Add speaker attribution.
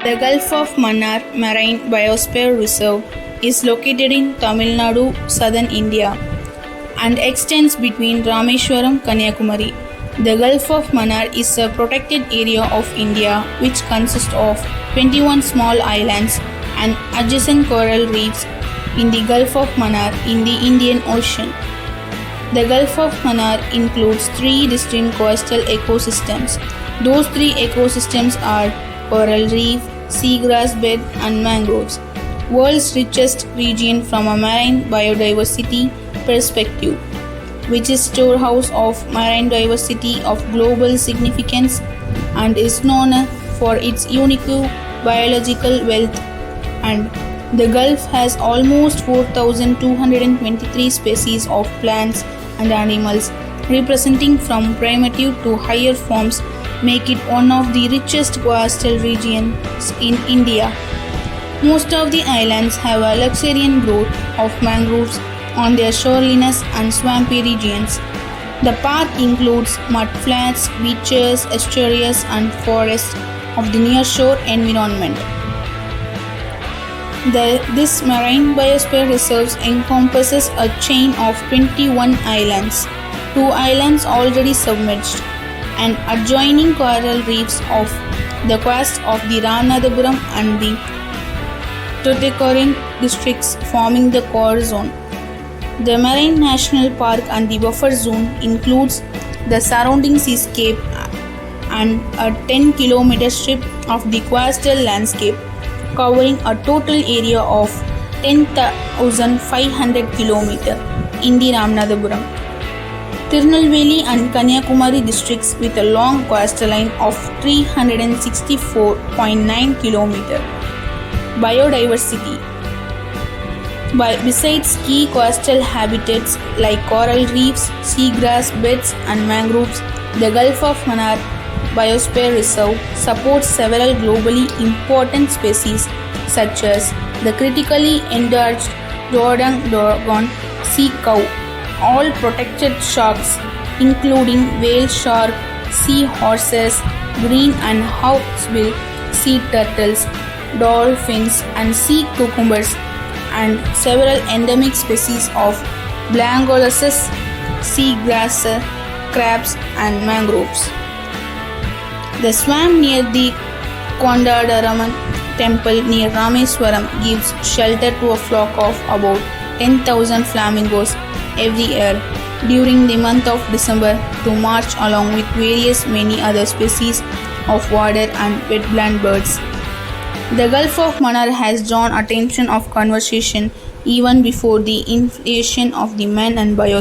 Speaker 1: The Gulf of Mannar Marine Biosphere Reserve is located in Tamil Nadu, southern India, and extends between Rameswaram, Kanyakumari. The Gulf of Mannar is a protected area of India which consists of 21 small islands and adjacent coral reefs in the Gulf of Mannar in the Indian Ocean. The Gulf of Mannar includes three distinct coastal ecosystems. Those three ecosystems are coral reef, seagrass bed, and mangroves. World's richest region from a marine biodiversity perspective, which is storehouse of marine diversity of global significance and is known for its unique biological wealth. And the Gulf has almost 4,223 species of plants and animals, representing from primitive to higher forms, make it one of the richest coastal regions in India. Most of the islands have a luxuriant growth of mangroves on their shorelines and swampy regions. The park includes mud flats, beaches, estuaries, and forests of the nearshore environment. This marine biosphere reserve encompasses a chain of 21 islands, 2 islands already submerged, and adjoining coral reefs of the coast of the Ramanathapuram and the Tuticorin districts forming the core zone. The Marine National Park and the buffer zone includes the surrounding seascape and a 10-kilometer strip of the coastal landscape, covering a total area of 10,500 km in the Ramanathapuram, Tirunelveli and Kanyakumari districts with a long coastline of 364.9 km. Biodiversity. Besides key coastal habitats like coral reefs, seagrass beds, and mangroves, the Gulf of Mannar Biosphere Reserve supports several globally important species such as the critically endangered Jordan sea cow, all protected sharks including whale shark, sea horses, green and hawksbill sea turtles, dolphins, and sea cucumbers, and several endemic species of Blangolus, seagrass, crabs, and mangroves. The swamp near the Kondadaraman temple near Rameswaram gives shelter to a flock of about 10,000 flamingos every year during the month of December to March, along with many other species of water and wetland birds. The Gulf of Mannar has drawn attention of conversation even before the invasion of the man and biosphere.